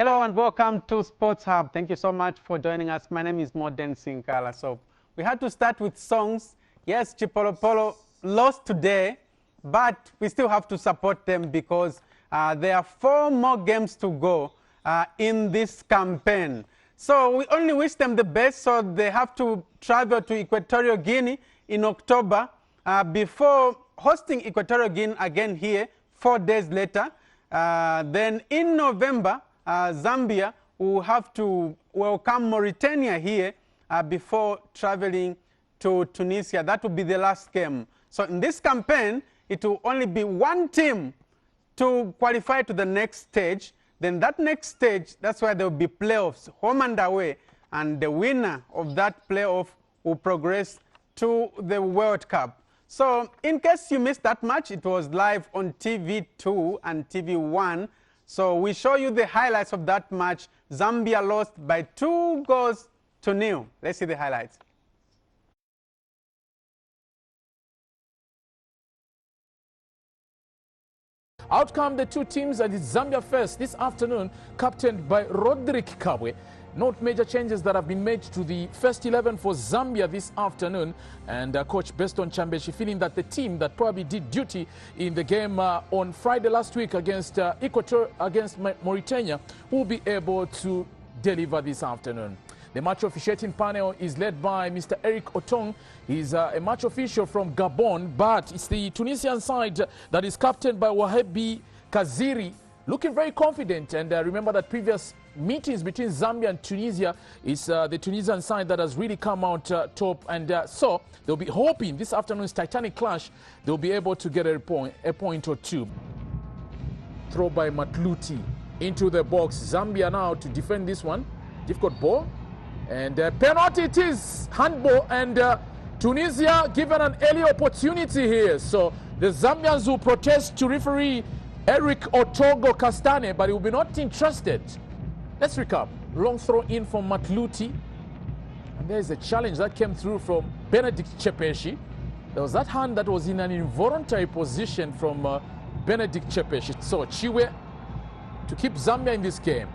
Hello and welcome to Sports Hub. Thank you so much for joining us. My name is Makundika Sakala. So we had to start with songs. Yes, Chipolopolo lost today, but we still have to support them because there are 4 more games to go in this campaign. So we only wish them the best. So they have to travel to Equatorial Guinea in October before hosting Equatorial Guinea again here 4 days later. Then in November, Zambia will have to welcome Mauritania here before traveling to Tunisia. That will be the last game. So in this campaign, it will only be 1 team to qualify to the next stage. Then that next stage, that's where there will be playoffs, home and away. And the winner of that playoff will progress to the World Cup. So in case you missed that match, it was live on TV2 and TV1. So we show you the highlights of that match. Zambia lost by 2-0. Let's see the highlights. Out come the 2 teams at the Zambia first this afternoon, captained by Roderick Kabwe. Note major changes that have been made to the first 11 for Zambia this afternoon. And Coach Beston Chambeshi feeling that the team that probably did duty in the game on Friday last week against Mauritania will be able to deliver this afternoon. The match officiating panel is led by Mr. Eric Otong. He's a match official from Gabon, but it's the Tunisian side that is captained by Wahebi Kaziri, looking very confident. And remember that previous meetings between Zambia and Tunisia is the Tunisian side that has really come out top. And so they'll be hoping this afternoon's titanic clash, they'll be able to get a point or 2. Throw by Matluti into the box. Zambia now to defend this one. Difficult ball. And penalty it is, handball, and Tunisia given an early opportunity here. So the Zambians will protest to referee Eric Otogo Castane, but he will be not interested. Let's recap. Long throw in from Matluti. And there's a challenge that came through from Benedict Chepeshi. There was that hand that was in an involuntary position from Benedict Chepeshi. So Chiwe to keep Zambia in this game.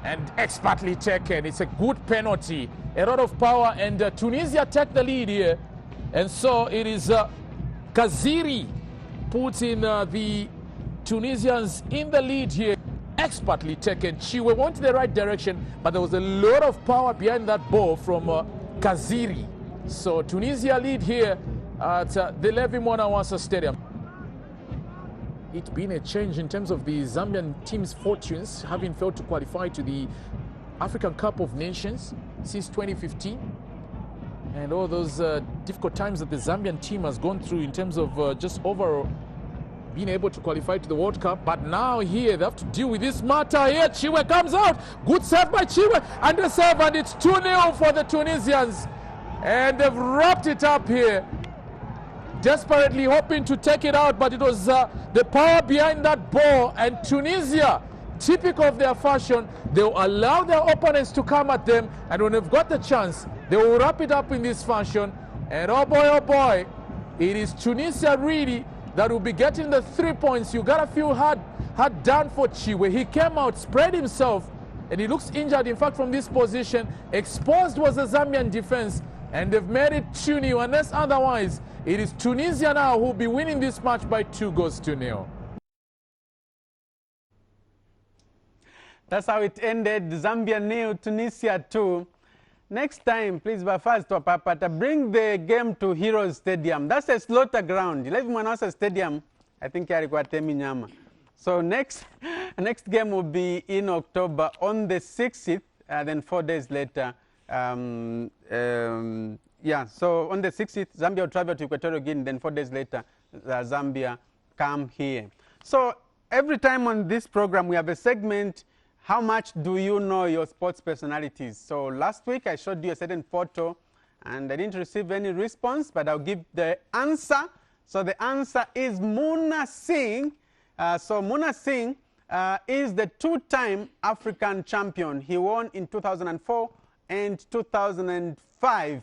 And expertly taken. It's a good penalty. A lot of power, and Tunisia take the lead here. And so it is Kaziri putting the Tunisians in the lead here. Expertly taken. Chiwe went in the right direction, but there was a lot of power behind that ball from Kaziri. So Tunisia lead here at the Levi Mwanawasa Stadium. It's been a change in terms of the Zambian team's fortunes, having failed to qualify to the African Cup of Nations since 2015. And all those difficult times that the Zambian team has gone through in terms of just overall being able to qualify to the World Cup. But now here they have to deal with this matter here. Chiwe comes out. Good save by Chiwe. Under save, and it's 2-0 for the Tunisians. And they've wrapped it up here. Desperately hoping to take it out, but it was the power behind that ball. And Tunisia, typical of their fashion, they will allow their opponents to come at them, and when they've got the chance, they will wrap it up in this fashion. And oh boy, it is Tunisia really that will be getting the 3 points. You gotta feel hard done for Chiwe. He came out, spread himself, and he looks injured. In fact, from this position, exposed was the Zambian defense, and they've made it 2-0. Unless otherwise, it is Tunisia now who will be winning this match by 2-0. That's how it ended. Zambia 0, Tunisia 2. Next time, please, but first, bring the game to Heroes Stadium. That's a slaughter ground. Levi Mwanawasa Stadium, I think Temi. So next game will be in October on the 6th, then 4 days later. Yeah, so on the 6th, Zambia will travel to Equatorial Guinea, then 4 days later, Zambia come here. So every time on this program, we have a segment, how much do you know your sports personalities? So last week, I showed you a certain photo, and I didn't receive any response, but I'll give the answer. So the answer is Muna Singh. So Muna Singh is the 2-time African champion. He won in 2004 and 2005.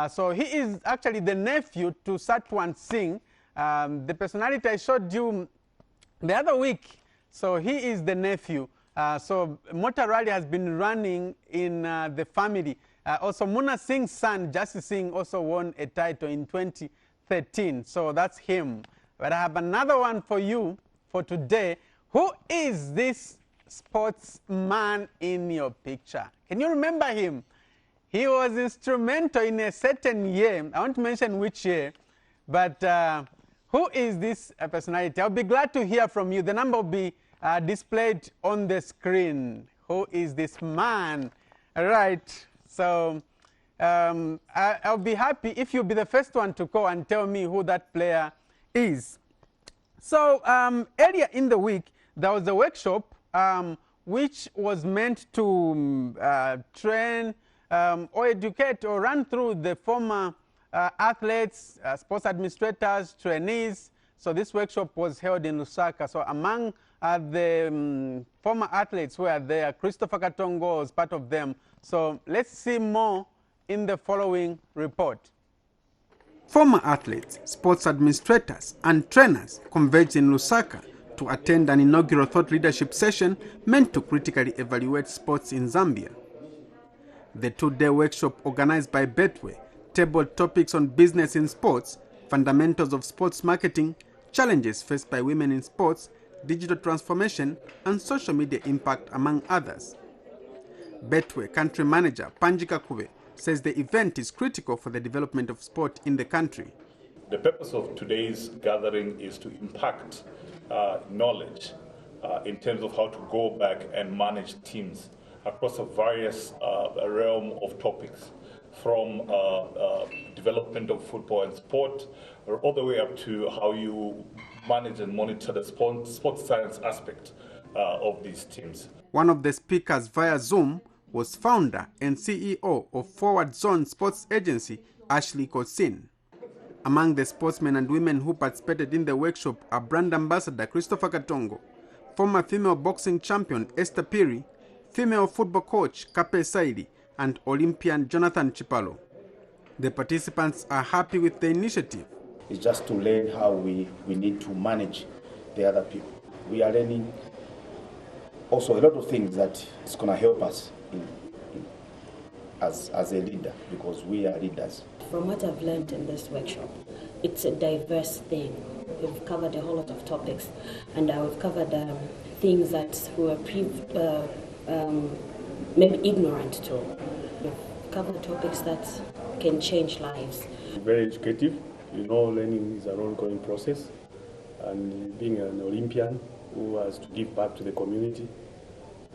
So he is actually the nephew to Satwan Singh. The personality I showed you the other week, so he is the nephew So Motor Rally has been running in the family. Also, Muna Singh's son, Jasi Singh, also won a title in 2013. So that's him. But I have another one for you for today. Who is this sportsman in your picture? Can you remember him? He was instrumental in a certain year. I won't mention which year. But who is this personality? I'll be glad to hear from you. The number will be displayed on the screen. Who is this man? All right. So I'll be happy if you'll be the first one to call and tell me who that player is. So earlier in the week, there was a workshop which was meant to train or educate or run through the former athletes, sports administrators, trainees. So this workshop was held in Lusaka. So among the former athletes who are there, Christopher Katongo was part of them. So let's see more in the following report. Former athletes, sports administrators, and trainers converged in Lusaka to attend an inaugural thought leadership session meant to critically evaluate sports in Zambia. The two-day workshop organized by Betway tabled topics on business in sports, fundamentals of sports marketing, challenges faced by women in sports, digital transformation, and social media impact, among others. Betway country manager Panji Kakube says the event is critical for the development of sport in the country. The purpose of today's gathering is to impact knowledge in terms of how to go back and manage teams across a various realm of topics, from development of football and sport, all the way up to how you manage and monitor the sports science aspect of these teams. One of the speakers via Zoom was founder and CEO of Forward Zone Sports Agency, Ashley Kosin. Among the sportsmen and women who participated in the workshop are brand ambassador Christopher Katongo, former female boxing champion Esther Piri, female football coach Kape Saidi, and Olympian Jonathan Chipalo. The participants are happy with the initiative. It's just to learn how we need to manage the other people. We are learning also a lot of things that is going to help us as a leader, because we are leaders. From what I've learned in this workshop, it's a diverse thing. We've covered a whole lot of topics, and we've covered things that we were maybe ignorant to. We've covered topics that can change lives. Very educative. You know, learning is an ongoing process, and being an Olympian who has to give back to the community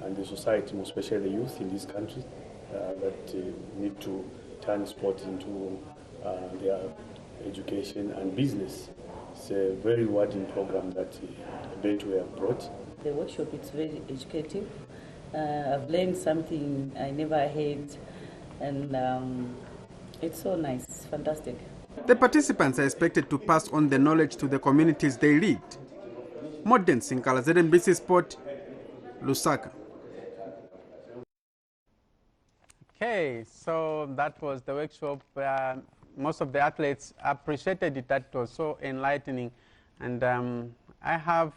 and the society, most especially the youth in this country, that need to turn sport into their education and business. It's a very rewarding program that Betway have brought. The workshop is very educative. I've learned something I never had, and it's so nice, fantastic. The participants are expected to pass on the knowledge to the communities they lead. Modern Sinkala, ZNBC Sport, Lusaka. Okay, so that was the workshop. Most of the athletes appreciated it. That was so enlightening. And I have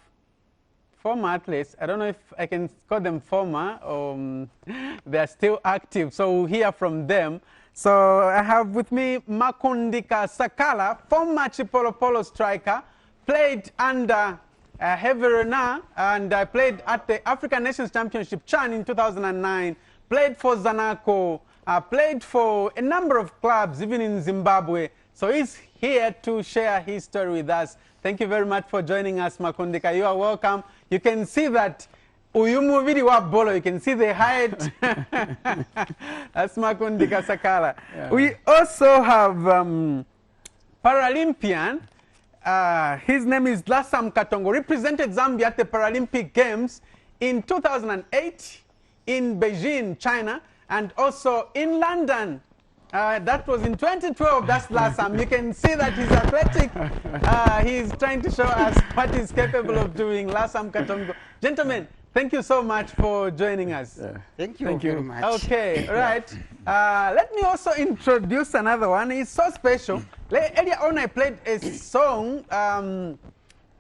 former athletes. I don't know if I can call them former, or they are still active. So we'll hear from them. So I have with me Makundika Sakala, former Chipolo striker, played under Heverena, and I played at the African Nations Championship CHAN in 2009, played for Zanaco, played for a number of clubs, even in Zimbabwe. So he's here to share his story with us. Thank you very much for joining us, Makundika. You are welcome. You can see that Uyumuviri wa bolo. You can see the height. That's Makundika Sakala. Yeah. We also have Paralympian. His name is Lassam Katongo. Represented Zambia at the Paralympic Games in 2008 in Beijing, China, and also in London. That was in 2012. That's Lassam. You can see that he's athletic. He's trying to show us what he's capable of doing. Lassam Katongo. Gentlemen, thank you so much for joining us. Thank you very much. Okay, right. Let me also introduce another one. He's so special. Earlier on, I played a song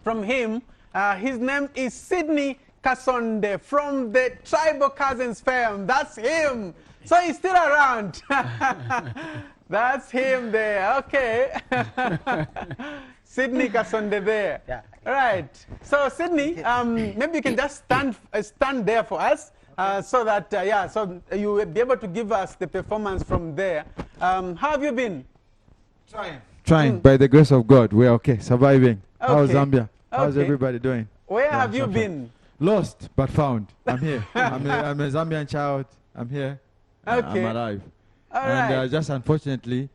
from him. His name is Sydney Kasonde from the Tribal Cousins fam. That's him. So he's still around. That's him there. Okay. Sydney Kasonde there. Yeah. All right. So Sydney, maybe you can just stand there for us, so that so you will be able to give us the performance from there. How have you been? Trying. By the grace of God, we're okay. Surviving. Okay. How's Zambia? How's Okay. everybody doing? Where have you been? Lost but found. I'm here. I'm a Zambian child. I'm here. Okay. I'm alive. All and right. just unfortunately,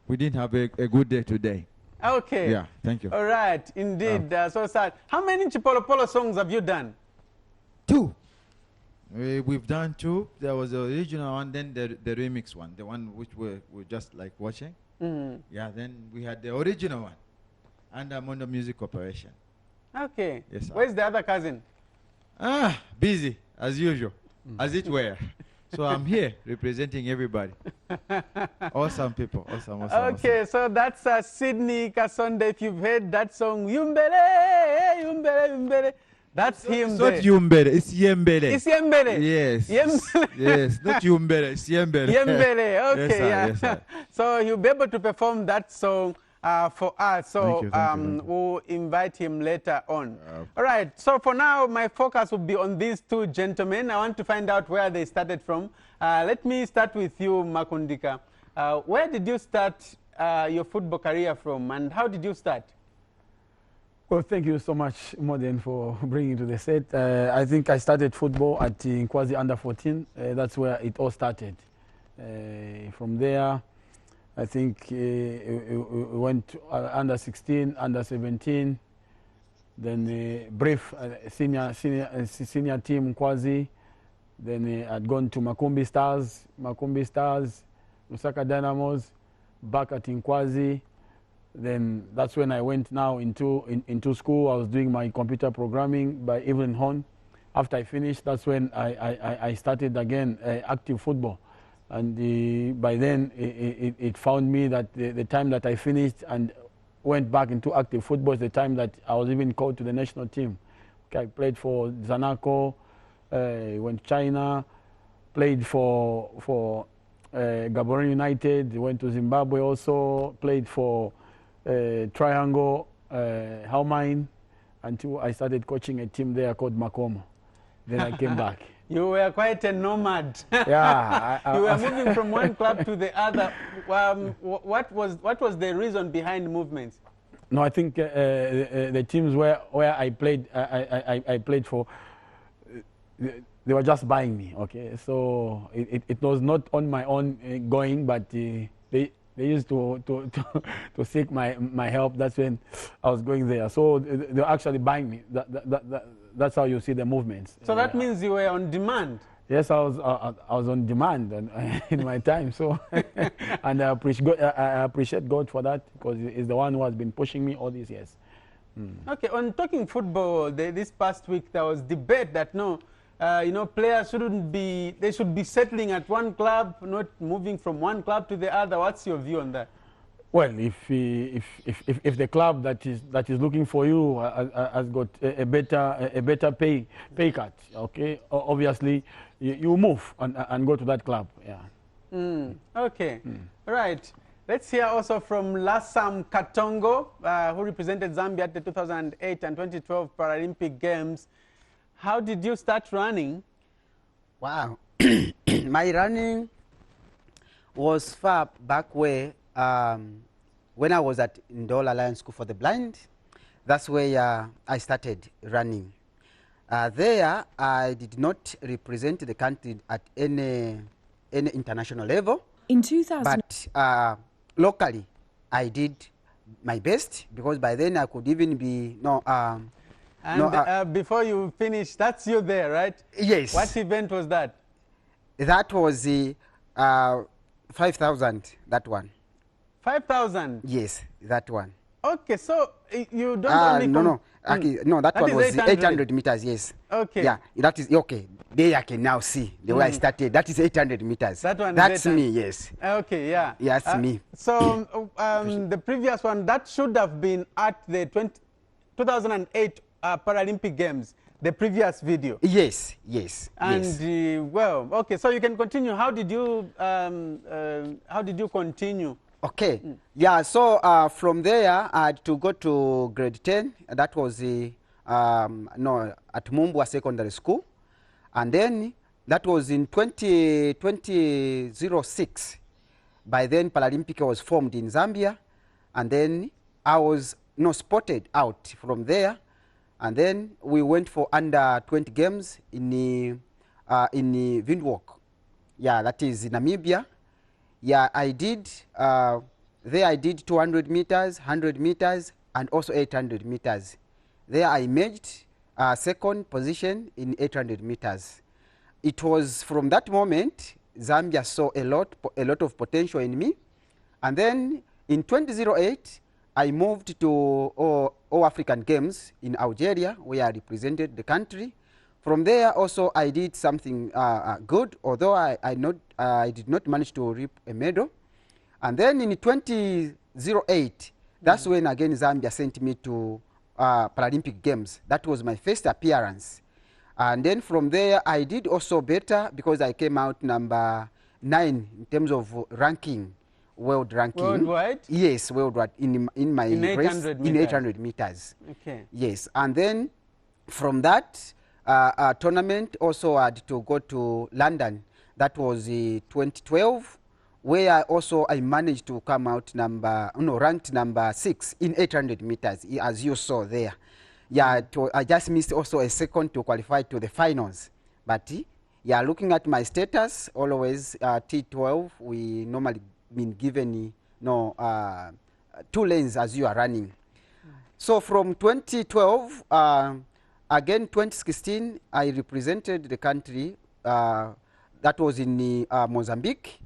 we didn't have a good day today. Okay. Yeah, thank you. All right. Indeed. So sad. How many Chipolopolo songs have you done? 2. We've done 2. There was the original one, then the remix one, the one which we're just like watching. Yeah, then we had the original one. And I'm on the music corporation. Okay. Yes, sir. Where's the other cousin? Busy, as usual, as it were. So I'm here representing everybody. Awesome people. Awesome. Okay, so that's Sydney Kasonde. If you've heard that song, Yumbele, Yumbele, Yumbele. That's him It's there. not Yumbele, it's Yembele. It's Yembele. Yes. Yembele. Yes, not Yumbele, it's Yembele. Yembele, okay, Yes, sir, yeah. yes, sir. So you'll be able to perform that song for us. So Thank you. we'll invite him later on. All right, so for now, my focus will be on these 2 gentlemen. I want to find out where they started from. Let me start with you, Makundika. Where did you start your football career from, and how did you start? Well, thank you so much, Modern, for bringing to the set. I think I started football at Nkwazi under 14. That's where it all started. From there, I think we went to under 16, under 17, then brief senior team Nkwazi. Then I'd gone to Makumbi Stars, Lusaka Dynamos, back at Nkwazi. Then that's when I went now into school. I was doing my computer programming by Evelyn Horn. After I finished, that's when I started again active football. And by then, it found me that the time that I finished and went back into active football is the time that I was even called to the national team. Okay, I played for Zanaco, went to China, played for Gaborone United, went to Zimbabwe also, played for Triangle, Halmine, until I started coaching a team there called Makomo. Then I came back. You were quite a nomad. Yeah. You were moving from one club to the other. What was the reason behind movements? No, I think the teams where I played, I played for, they were just buying me. Okay, so it was not on my own going, but they used to seek my help. That's when I was going there. So they were actually buying me. That's how you see the movements. So that means you were on demand. Yes, I was on demand in my time. So, and I appreciate God for that, because He's the one who has been pushing me all these years. Okay, on talking football, this past week there was debate that players they should be settling at one club, not moving from one club to the other. What's your view on that? Well, if the club that is looking for you has got a better pay cut, okay, obviously you move and go to that club. Yeah. Okay. Right. Let's hear also from Lassam Katongo, who represented Zambia at the 2008 and 2012 Paralympic Games. How did you start running? Wow. My running was far back where when I was at Ndola Alliance School for the Blind. That's where I started running. There, I did not represent the country at any international level. In 2000, but locally, I did my best, because by then I could even be before you finish, that's you there, right? Yes. What event was that? That was the 5,000. That one. 5,000. Yes, that one. Okay, so you don't only no, that one was 800 meters. Yes. Okay. Yeah, that is okay. There I can now see the way I started. That is 800 meters. That one. That's me. Yes. Okay. Yeah. Yeah, that's me. So the previous one, that should have been at the 2008 Paralympic Games. the previous video. Yes, yes, And yes. well, okay, so you can continue. How did you continue? Okay, yeah, so from there I had to go to grade 10. That was no, at Mumbwa Secondary School. And then that was in 2006. By then, Paralympic was formed in Zambia. And then I was spotted out from there. And then we went for under 20 games in Windhoek. Yeah, that is in Namibia. Yeah, I did, there I did 200 meters, 100 meters, and also 800 meters. There I made second position in 800 meters. It was from that moment, Zambia saw a lot of potential in me. And then in 2008, I moved to All African Games in Algeria, where I represented the country. From there also I did something good, although I did not manage to reap a medal. And then in 2008, that's when again Zambia sent me to Paralympic Games. That was my first appearance. And then from there I did also better because I came out number 9 in terms of ranking, world ranking. Worldwide? Yes, worldwide in my race 800 meters. Okay. Yes, and then from that tournament also had to go to London. That was 2012, where I managed to come out ranked number 6 in 800 meters, as you saw there. Yeah, I just missed also a second to qualify to the finals. But yeah, looking at my status, always T12, we normally been given 2 lanes as you are running. So from 2012, again 2016, I represented the country. That was in Mozambique.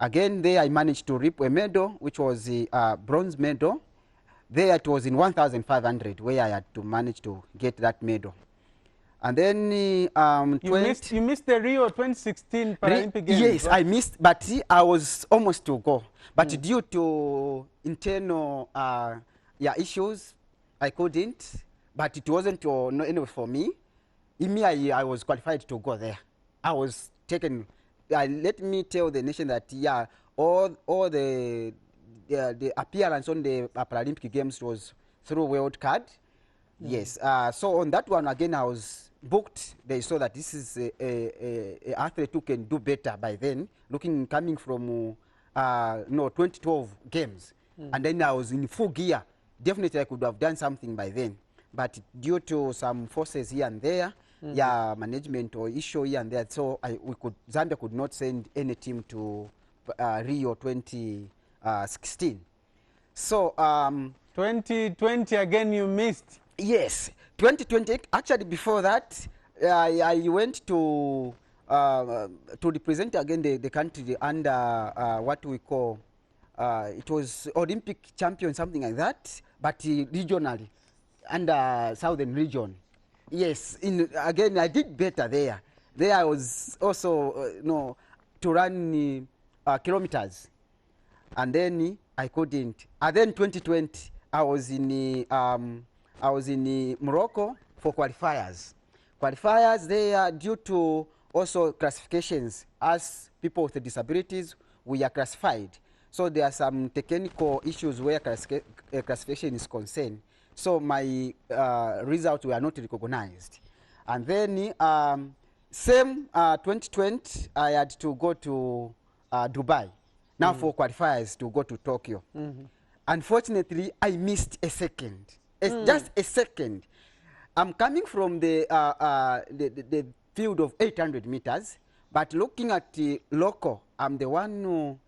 Again, there I managed to reap a medal, which was a bronze medal. There it was in 1,500, where I had to manage to get that medal. And then you missed the Rio 2016 Paralympic Games. Yes, right? I missed, but I was almost to go. But due to internal issues, I couldn't. But it wasn't anyway for me. I was qualified to go there. I was taken. Let me tell the nation that all the appearance on the Paralympic Games was through World Card. Yes. So on that one again, I was booked. They saw that this is a athlete who can do better by then. Coming from 2012 games, and then I was in full gear. Definitely, I could have done something by then. But due to some forces here and there, management or issue here and there, so Zambia could not send any team to Rio 2016. So 2020 again you missed. Yes, 2020. Actually, before that, I went to represent again the country under what we call it was Olympic champion, something like that, but regionally under Southern region. Yes, again I did better there. There I was also to run kilometers, and then I couldn't. And then 2020 I was in Morocco for qualifiers. Qualifiers there due to also classifications. As people with disabilities, we are classified. So there are some technical issues where classification is concerned. So my results were not recognized. And then same 2020, I had to go to Dubai now for qualifiers to go to Tokyo. Unfortunately, I missed a second. Just a second. I'm coming from the field of 800 meters, but looking at the local, I'm the one who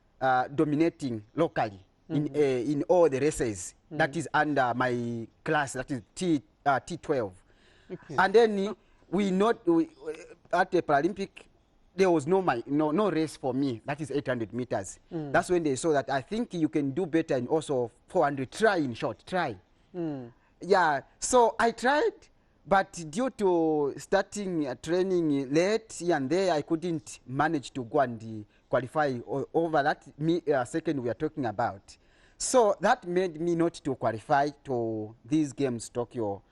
dominating locally in all the races. That is under my class, that is T12. Okay. And then at the Paralympic, there was no race for me. That is 800 meters. That's when they saw that I think you can do better in also 400. Try in short, try. Yeah, so I tried, but due to starting training late here and there, I couldn't manage to go and qualify over that second we are talking about. So that made me not to qualify to these games, Tokyo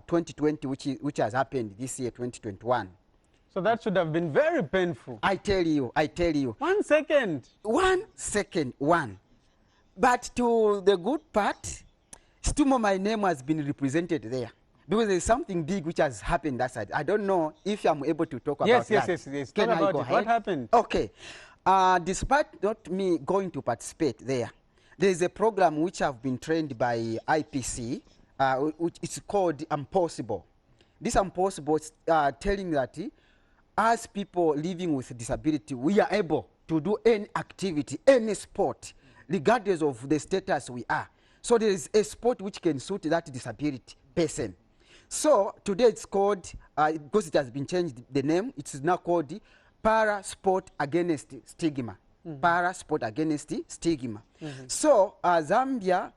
2020, which has happened this year, 2021. So that should have been very painful. I tell you. 1 second. 1 second, one. But to the good part, still my name has been represented there. Because there's something big which has happened that side. I don't know if I'm able to talk about that. Yes. Can I go ahead? What happened? Okay. Despite not me going to participate there is a program which have been trained by IPC, which is called Impossible. This Impossible is telling that as people living with disability, we are able to do any activity, any sport, regardless of the status we are. So there is a sport which can suit that disability person. So today it's called, because it has been changed the name, it is now called Para Sport Against Stigma. Para Sport Against Stigma. So Zambia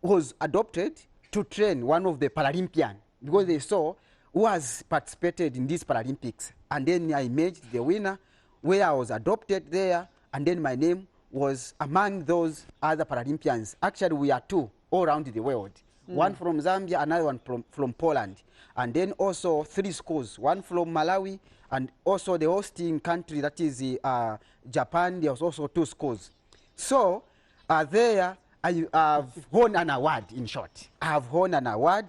was adopted to train one of the Paralympians because they saw who has participated in these Paralympics. And then I imaged the winner where I was adopted there, and then my name was among those other Paralympians. Actually, we are two all around the world. One from Zambia, another one from Poland. And then also 3 schools, one from Malawi, and also the hosting country, that is Japan. There was also 2 schools. So there I have won an award, in short. I have won an award,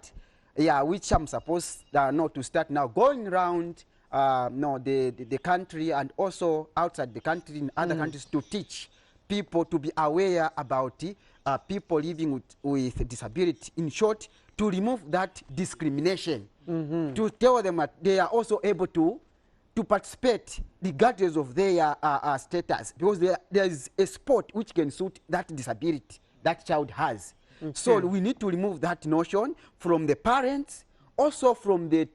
which I'm supposed not to start now going around the country and also outside the country in other countries to teach people to be aware about people living with disability. In short, to remove that discrimination, to tell them that they are also able to participate regardless of their status, because there is a sport which can suit that disability that child has. So we need to remove that notion from the parents, also from the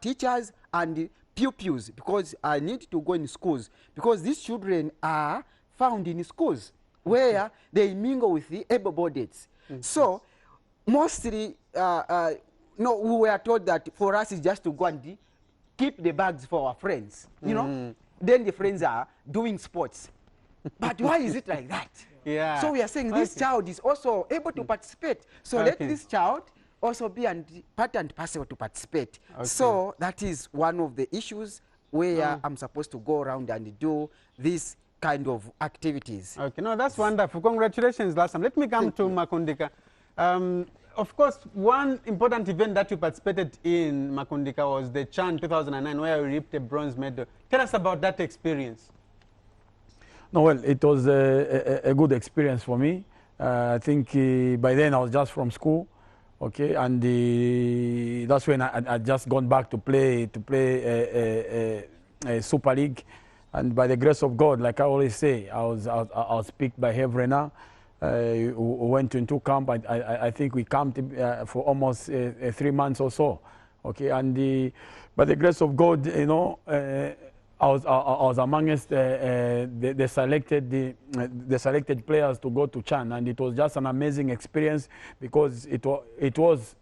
teachers and pupils, because I need to go in schools, because these children are found in schools where they mingle with the able-bodied. So mostly, we were told that for us it's just to go and keep the bags for our friends, you know. Then the friends are doing sports. But why is it like that? So we are saying this child is also able to participate. So let this child also be part and parcel to participate. So that is one of the issues where I'm supposed to go around and do this kind of activities. Okay, no, that's wonderful. Congratulations, Lassam. Let me come to Makundika. Of course, one important event that you participated in, Makundika, was the CHAN 2009, where you reaped a bronze medal. Tell us about that experience. No, well, it was a good experience for me. I think by then I was just from school, okay, and that's when I just gone back to play a Super League. And by the grace of God, like I always say, I was picked by Hevrena. We went into camp. I think we camped for almost 3 months or so. Okay, and by the grace of God, you know, I was amongst the selected players to go to CHAN, and it was just an amazing experience because it was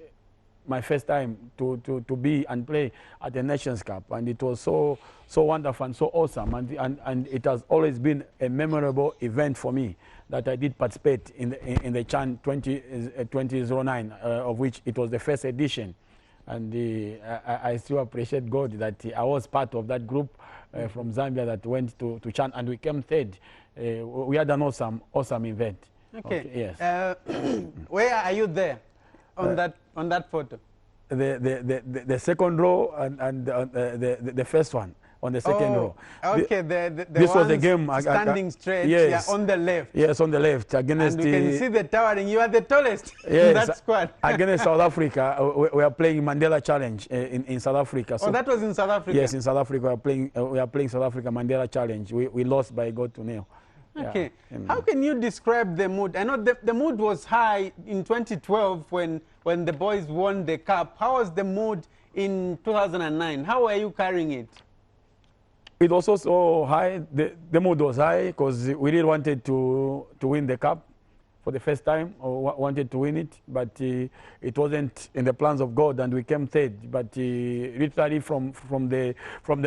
my first time to be and play at the Nations Cup, and it was so wonderful and so awesome, and it has always been a memorable event for me that I did participate in the CHAN 2009, of which it was the first edition, and I still appreciate God that I was part of that group from Zambia that went to CHAN, and we came third. We had an awesome event. Okay. Yes. Where are you there? On that photo, the second row and the first one on the second row. Okay, this was the game. Standing straight. Yes. On the left. Yes, on the left against. And we can see the towering. You are the tallest in that squad. Against South Africa, we are playing Mandela Challenge in South Africa. So that was in South Africa. Yes, in South Africa we are playing South Africa Mandela Challenge. We lost by God to nil. Okay. Yeah. How can you describe the mood? I know the mood was high in 2012 when the boys won the cup. How was the mood in 2009? How were you carrying it? It was also high. The mood was high because we really wanted to win the cup for the first time, or wanted to win it, but it wasn't in the plans of God, and we came third. But literally from the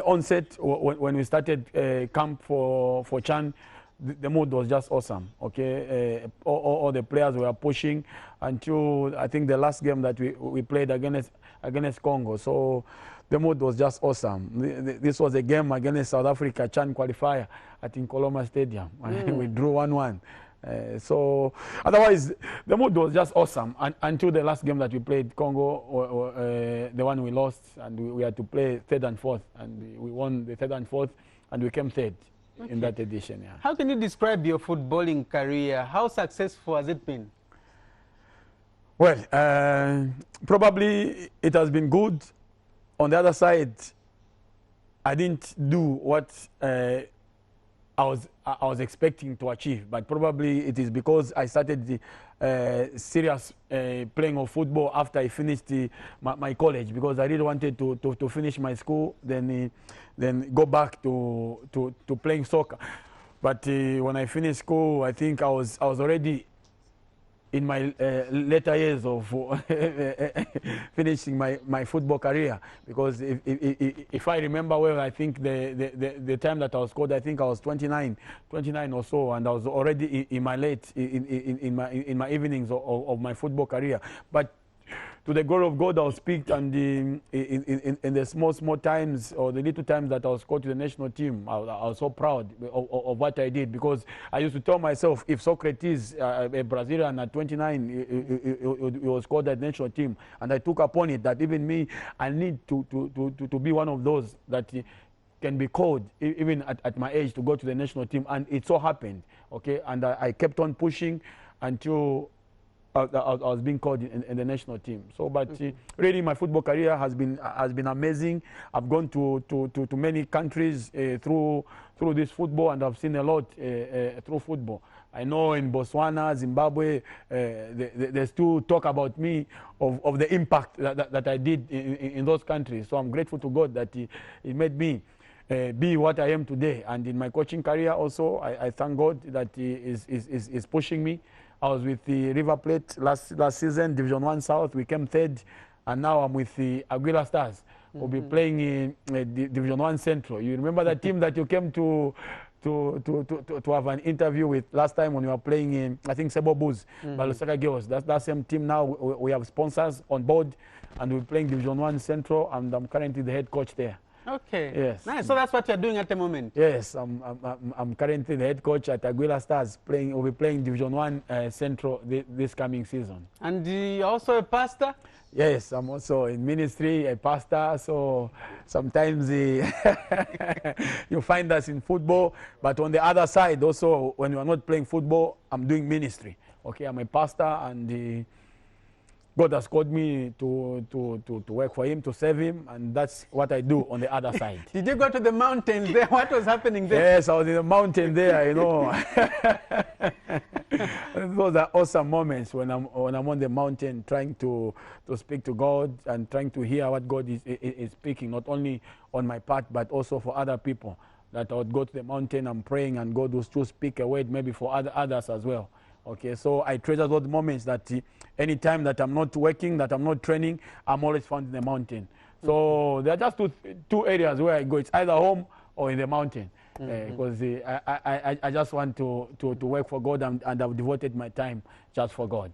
onset, when we started camp for CHAN, the mood was just awesome. Okay, all the players were pushing until I think the last game that we played against Congo. So the mood was just awesome. This was a game against South Africa Chan qualifier at Nkoloma Stadium. We drew 1-1. So otherwise, the mood was just awesome until the last game that we played Congo, the one we lost, and we had to play third and fourth, and we won the third and fourth, and we came third in that edition. Yeah. How can you describe your footballing career? How successful has it been? Well, probably it has been good. On the other side, I didn't do what I was expecting to achieve, but probably it is because I started the serious playing of football after I finished my college, because I really wanted to finish my school, then go back to playing soccer. But when I finished school, I think I was already in my later years of finishing my football career, because if I remember well, I think the time that I was called, I think I was 29 or so, and I was already in my in my evenings of my football career. But to the glory of God, I was picked, and in the small times, or the little times that I was called to the national team, I was so proud of what I did, because I used to tell myself, if Socrates, a Brazilian at 29, he was called at the national team, and I took upon it that even me, I need to be one of those that can be called, even at my age, to go to the national team, and it so happened, okay, and I kept on pushing until I was being called in the national team. So, but really, my football career has been amazing. I've gone to many countries through this football, and I've seen a lot through football. I know in Botswana, Zimbabwe, they still talk about me of the impact that I did in those countries. So I'm grateful to God that He made me be what I am today. And in my coaching career also, I thank God that He is pushing me. I was with the River Plate last season, Division 1 South. We came third, and now I'm with the Aguila Stars. We'll be playing in Division 1 Central. You remember that team that you came to have an interview with last time when you were playing in, I think, Sebo Booz, Balusaka Girls. That's that same team now. We have sponsors on board, and we're playing Division 1 Central, and I'm currently the head coach there. Okay. Yes. Nice. So that's what you're doing at the moment. Yes, I'm currently the head coach at Aguila Stars. We'll be playing Division 1 Central this coming season. And you're also a pastor? Yes, I'm also in ministry, a pastor. So sometimes you find us in football, but on the other side also, when you are not playing football, I'm doing ministry. Okay, I'm a pastor, and God has called me to work for Him, to serve Him, and that's what I do on the other side. Did you go to the mountains there? What was happening there? Yes, I was in the mountain there, you know. Those are awesome moments when I'm on the mountain trying to speak to God and trying to hear what God is speaking, not only on my part, but also for other people. That I would go to the mountain and praying, and God will still speak a word maybe for others as well. Okay, so I treasure those moments that any time that I'm not working, that I'm not training, I'm always found in the mountain. So there are just two areas where I go. It's either home or in the mountain, because I just want to work for God, and I've devoted my time just for God.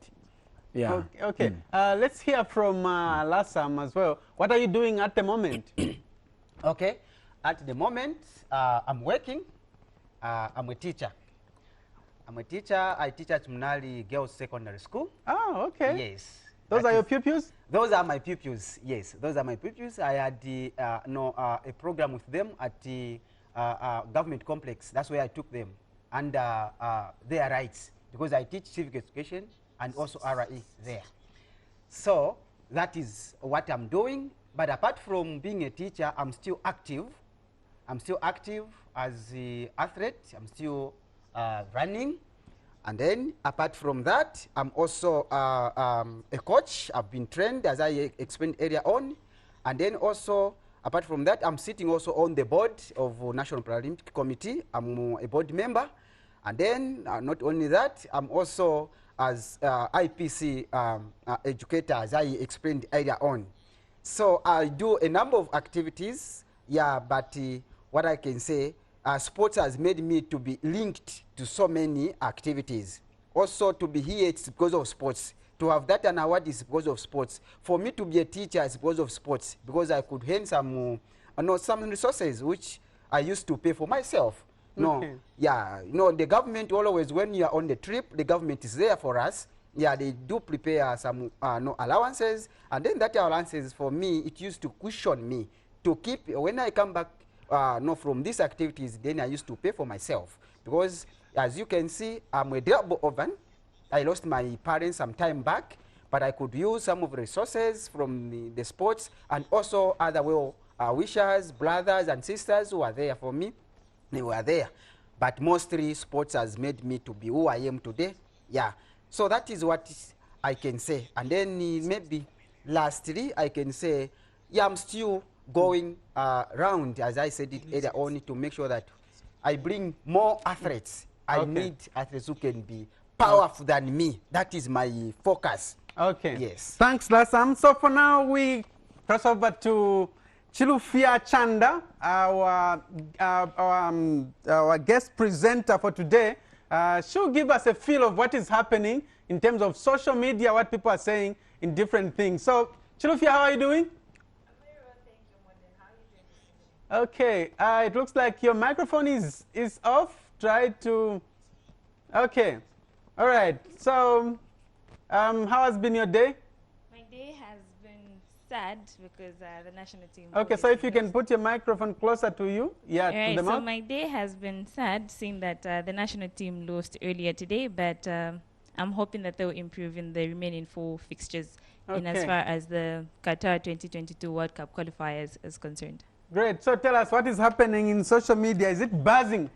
Yeah. Okay. Let's hear from Lassam as well. What are you doing at the moment? Okay. At the moment, I'm working. I'm a teacher. I'm a teacher. I teach at Mnali Girls Secondary School. Oh, okay. Yes. Those are your pupils? Those are my pupils, yes. Those are my pupils. I had a program with them at the government complex. That's where I took them, and their rights, because I teach civic education and also RE there. So that is what I'm doing. But apart from being a teacher, I'm still active. I'm still active as an athlete. I'm still running. And then apart from that, I'm also a coach. I've been trained, as I explained earlier on. And then also, apart from that, I'm sitting also on the board of National Paralympic Committee. I'm a board member. And then not only that, I'm also as IPC educator, as I explained earlier on. So I do a number of activities, yeah, but what I can say, sports has made me to be linked to so many activities. Also, to be here, it's because of sports. To have that an award is because of sports. For me to be a teacher is because of sports, because I could earn some, some resources which I used to pay for myself. Okay. Yeah, the government always, when you are on the trip, the government is there for us. Yeah, they do prepare some allowances, and then that allowances for me, it used to cushion me to keep, when I come back from these activities, then I used to pay for myself. Because as you can see, I'm a double orphan. I lost my parents some time back, but I could use some of the resources from the sports, and also other wishers, brothers and sisters who are there for me. They were there. But mostly sports has made me to be who I am today. Yeah. So that is what I can say. And then maybe lastly, I can say, yeah, I'm still going around, as I said it earlier on, to make sure that I bring more athletes. I need athletes who can be powerful than me. That is my focus. Okay. Yes. Thanks, Lassam. So for now, we cross over to Chilufia Chanda, our guest presenter for today. She'll give us a feel of what is happening in terms of social media, what people are saying in different things. So, Chilufia, how are you doing? I'm very well, thank you, Modern. How are you doing this evening? Okay, it looks like your microphone is off. Try to... Okay, all right. So, how has been your day? My day has been sad because the national team... Okay, so if you can put your microphone closer to you. Yeah, right, to the mouth. so my day has been sad seeing that the national team lost earlier today, but I'm hoping that they'll improve in the remaining 4 fixtures in as far as the Qatar 2022 World Cup qualifiers is concerned. Great. So tell us what is happening in social media. Is it buzzing?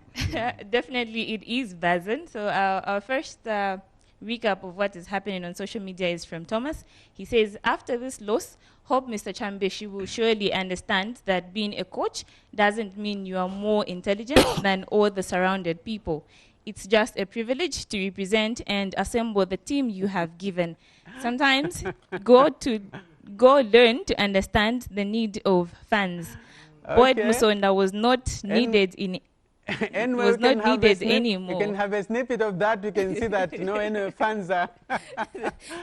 Definitely it is buzzing. So our first recap of what is happening on social media is from Thomas. He says, after this loss, hope Mr. Chambeshi will surely understand that being a coach doesn't mean you are more intelligent than all the surrounded people. It's just a privilege to represent and assemble the team you have given. Sometimes go learn to understand the need of fans. Boyd Musonda was not needed in was not needed anymore. You can have a snippet of that. You can see that, any fans are...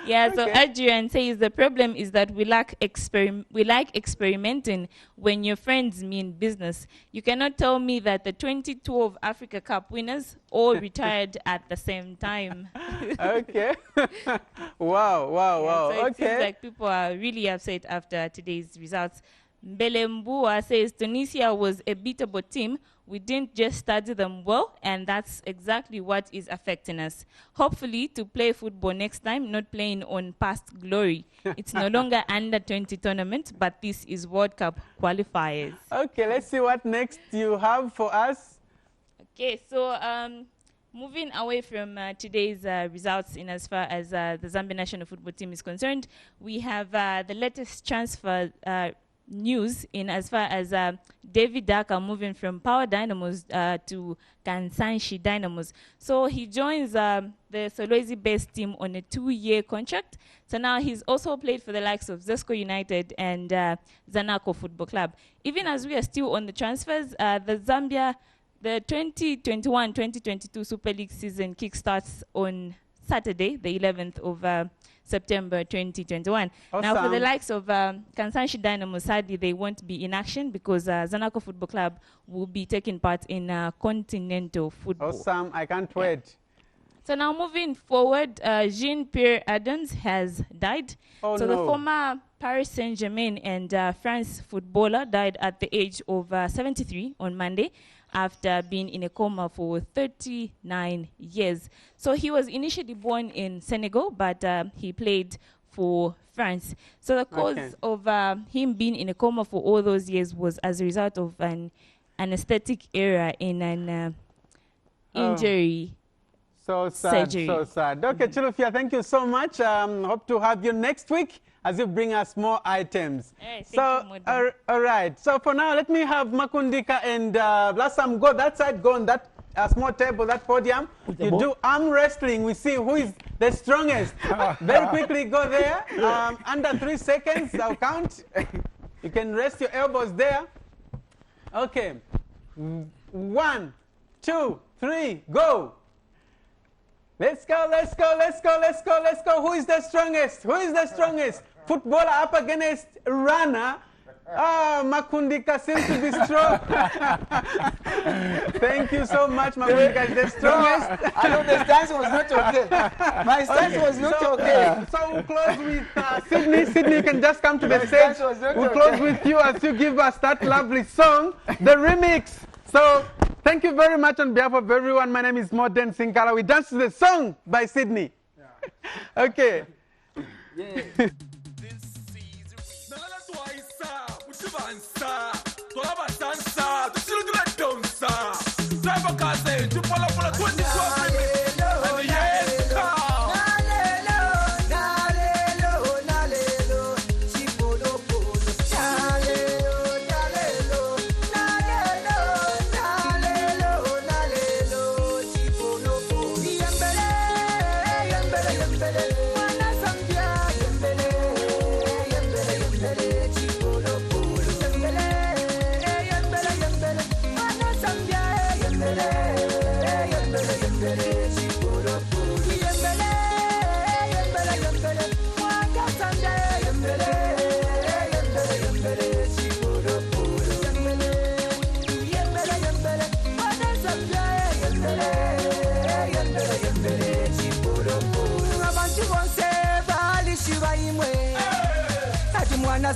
Yeah, so Adrian says the problem is that we like experimenting when your friends mean business. You cannot tell me that the 2012 Africa Cup winners all retired at the same time. Okay. Wow. So it seems like people are really upset after today's results. Belembua says Tunisia was a beatable team. We didn't just study them well, and that's exactly what is affecting us. Hopefully to play football next time, not playing on past glory. It's no longer under 20 tournament, but this is World Cup qualifiers. Okay, let's see what next you have for us. Okay, so moving away from today's results in as far as the Zambia national football team is concerned, we have the latest transfer news in as far as David Daka moving from Power Dynamos to Kansanshi Dynamos. So he joins the Solwezi-based team on a 2-year contract. So now he's also played for the likes of Zesco United and Zanaco Football Club. Even as we are still on the transfers, the 2021-2022 Super League season kickstarts on Saturday, the 11th of September 2021. Awesome. Now, for the likes of Kansanshi Dynamo, sadly, they won't be in action because Zanaco Football Club will be taking part in continental football. Awesome. I can't wait. So now moving forward, Jean-Pierre Adams has died. The former Paris Saint-Germain and France footballer died at the age of 73 on Monday, after being in a coma for 39 years. So he was initially born in Senegal, but he played for France. So the cause of him being in a coma for all those years was as a result of an anesthetic error in an injury. So sad, surgery. So sad. Okay, Chilufia, thank you so much. Hope to have you next week as you bring us more items. Hey, all right. So for now, let me have Makundika and Lassam go that side, go on that small table, that podium. You do arm wrestling. We see who is the strongest. Very quickly go there. Under 3 seconds, I'll count. You can rest your elbows there. Okay. 1, 2, 3, go. Let's go, let's go, let's go, let's go, let's go. Who is the strongest? Who is the strongest? Footballer up against runner. Ah, Makundika seems to be strong. Thank you so much, Makundika is the strongest. No, I know the stance was not okay. My stance was not okay. So we'll close with Sydney. Sydney, you can just come to the stage. We'll close with you as you give us that lovely song, the remix. So thank you very much on behalf of everyone. My name is Modern Sinkala. We dance to the song by Sydney. Yeah. Okay. Yeah.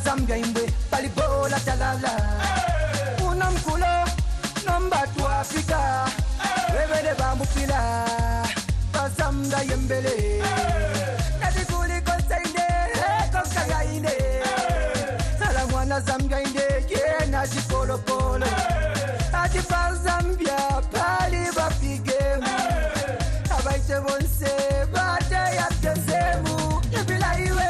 Zambia imbe palibola talala unamkulo nomba tu Afrika webele bambupila bazamba yembele natikuli konsainde konkayainde ala mwana Zambia inde yena jipolo polo ati pa Zambia pali bapigemu abaite bonse bate yaptezemu yebila iwe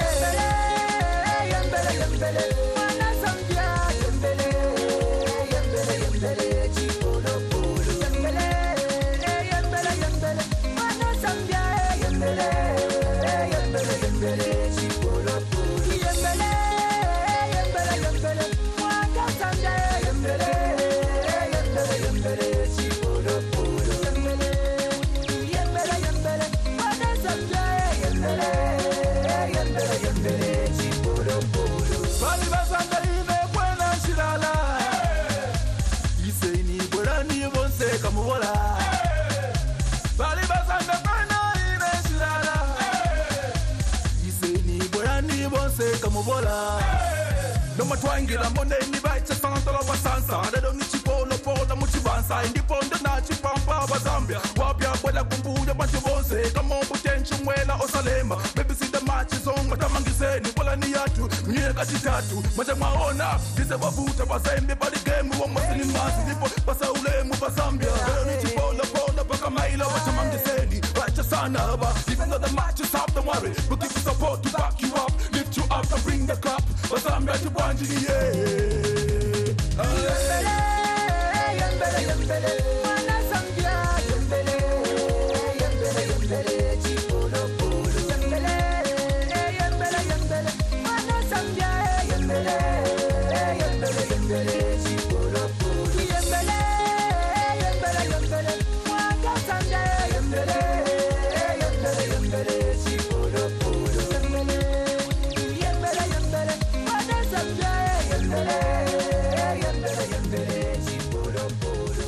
no matwangira moneni baita santa la basansa dedo michipolo pola muchibansa indipondo na chipampa wa Zambia wapya kwela kumbuya bantu bonse kama butenchu mwela osalema baby see the match song matamangiseni pola ni yatu nyeka chitatu macha mwaona dise wabuta basembe bali game wa masini masi ndipo basa ule mu Zambia dedo michipolo pola baka maila matamangiseni baita sana ba even though the match is up don't worry we'll give you support to back you up lift you up and bring the cup Zambia to Banjini,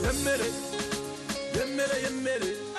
Yemmere, yemmere, yemmere.